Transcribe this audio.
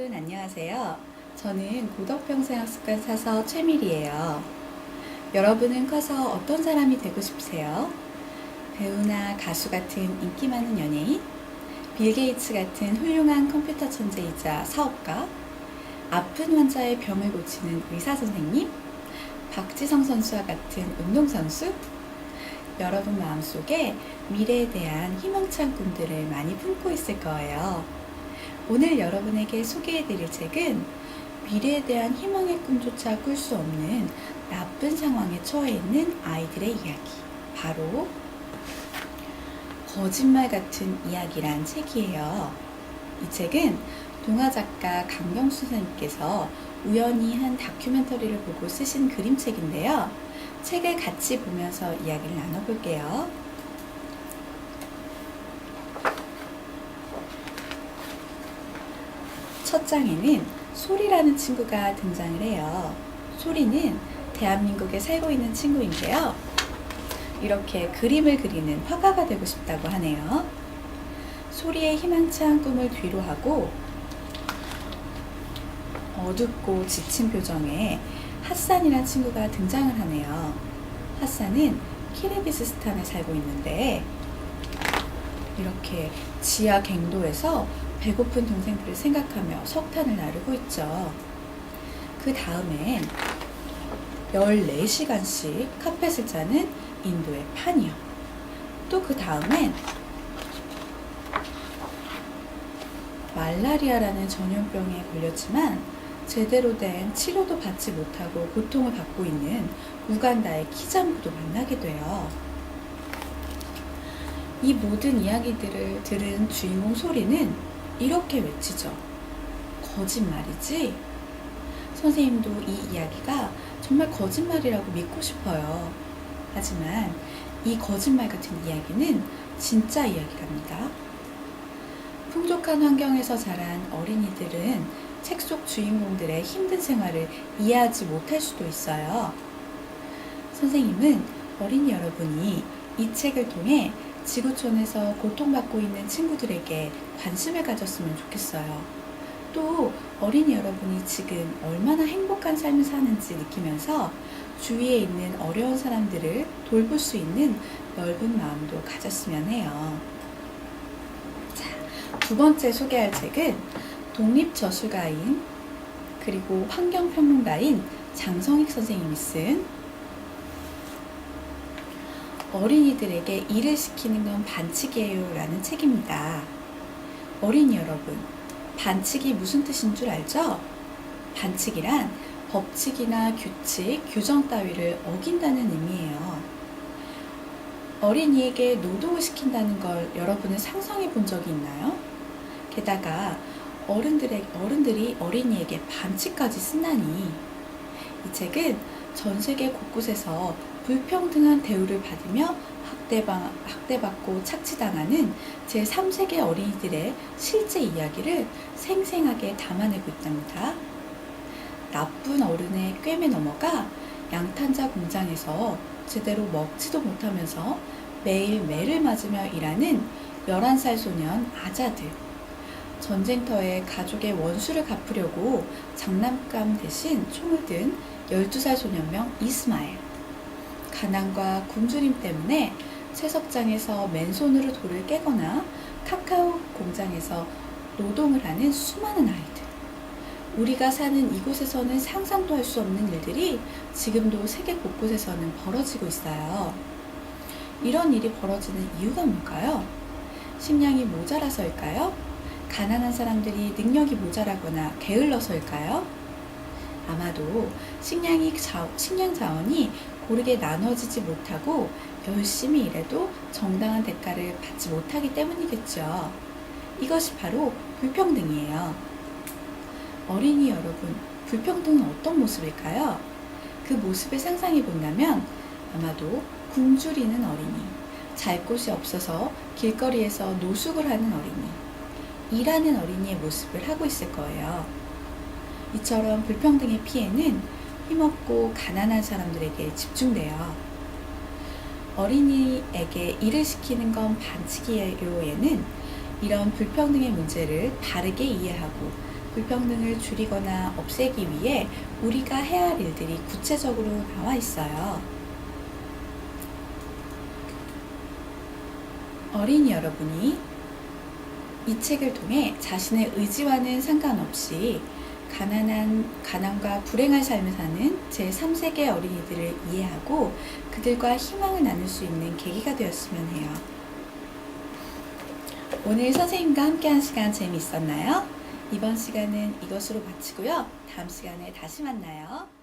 여러분 안녕하세요. 저는 고덕평생학습관 사서 최미리예요. 여러분은 커서 어떤 사람이 되고 싶으세요? 배우나 가수 같은 인기 많은 연예인? 빌 게이츠 같은 훌륭한 컴퓨터 천재이자 사업가? 아픈 환자의 병을 고치는 의사 선생님? 박지성 선수와 같은 운동선수? 여러분 마음속에 미래에 대한 희망찬 꿈들을 많이 품고 있을 거예요. 오늘 여러분에게 소개해드릴 책은 미래에 대한 희망의 꿈조차 꿀 수 없는 나쁜 상황에 처해 있는 아이들의 이야기, 바로 거짓말 같은 이야기란 책이에요. 이 책은 동화작가 강경수 선생님께서 우연히 한 다큐멘터리를 보고 쓰신 그림책인데요. 책을 같이 보면서 이야기를 나눠볼게요. 첫 장에는 소리라는 친구가 등장을 해요. 소리는 대한민국에 살고 있는 친구인데요. 이렇게 그림을 그리는 화가가 되고 싶다고 하네요. 소리의 희망찬 꿈을 뒤로하고 어둡고 지친 표정에 핫산이라는 친구가 등장을 하네요. 핫산은 키르기즈스탄에 살고 있는데 이렇게 지하 갱도에서 배고픈 동생들을 생각하며 석탄을 나르고 있죠. 그 다음엔 14시간씩 카펫을 짜는 인도의 파니요. 또 그 다음엔 말라리아라는 전염병에 걸렸지만 제대로 된 치료도 받지 못하고 고통을 받고 있는 우간다의 키장부도 만나게 돼요. 이 모든 이야기들을 들은 주인공 소리는 이렇게 외치죠. 거짓말이지? 선생님도 이 이야기가 정말 거짓말이라고 믿고 싶어요. 하지만 이 거짓말 같은 이야기는 진짜 이야기랍니다. 풍족한 환경에서 자란 어린이들은 책 속 주인공들의 힘든 생활을 이해하지 못할 수도 있어요. 선생님은 어린이 여러분이 이 책을 통해 지구촌에서 고통받고 있는 친구들에게 관심을 가졌으면 좋겠어요. 또 어린이 여러분이 지금 얼마나 행복한 삶을 사는지 느끼면서 주위에 있는 어려운 사람들을 돌볼 수 있는 넓은 마음도 가졌으면 해요. 자, 두 번째 소개할 책은 독립저술가인 그리고 환경평론가인 장성익 선생님이 쓴 어린이들에게 일을 시키는 건 반칙이에요 라는 책입니다. 어린이 여러분, 반칙이 무슨 뜻인 줄 알죠? 반칙이란 법칙이나 규칙, 규정 따위를 어긴다는 의미예요. 어린이에게 노동을 시킨다는 걸 여러분은 상상해 본 적이 있나요? 게다가 어른들이 어린이에게 반칙까지 쓴다니. 이 책은 전 세계 곳곳에서 불평등한 대우를 받으며 학대받고 착취당하는 제3세계 어린이들의 실제 이야기를 생생하게 담아내고 있답니다. 나쁜 어른의 꿰매 넘어가 양탄자 공장에서 제대로 먹지도 못하면서 매일 매를 맞으며 일하는 11살 소년 아자드. 전쟁터에 가족의 원수를 갚으려고 장난감 대신 총을 든 12살 소년명 이스마엘. 가난과 굶주림 때문에 채석장에서 맨손으로 돌을 깨거나 카카오 공장에서 노동을 하는 수많은 아이들. 우리가 사는 이곳에서는 상상도 할 수 없는 일들이 지금도 세계 곳곳에서는 벌어지고 있어요. 이런 일이 벌어지는 이유가 뭘까요? 식량이 모자라서일까요? 가난한 사람들이 능력이 모자라거나 게을러서일까요? 아마도 식량 자원이 고르게 나눠지지 못하고 열심히 일해도 정당한 대가를 받지 못하기 때문이겠죠. 이것이 바로 불평등이에요. 어린이 여러분, 불평등은 어떤 모습일까요? 그 모습을 상상해 본다면 아마도 굶주리는 어린이, 잘 곳이 없어서 길거리에서 노숙을 하는 어린이, 일하는 어린이의 모습을 하고 있을 거예요. 이처럼 불평등의 피해는 힘없고 가난한 사람들에게 집중돼요. 어린이에게 일을 시키는 건 반칙이에요에는 이런 불평등의 문제를 바르게 이해하고 불평등을 줄이거나 없애기 위해 우리가 해야 할 일들이 구체적으로 나와 있어요. 어린이 여러분이 이 책을 통해 자신의 의지와는 상관없이 가난과 불행한 삶을 사는 제3세계 어린이들을 이해하고 그들과 희망을 나눌 수 있는 계기가 되었으면 해요. 오늘 선생님과 함께한 시간 재미있었나요? 이번 시간은 이것으로 마치고요. 다음 시간에 다시 만나요.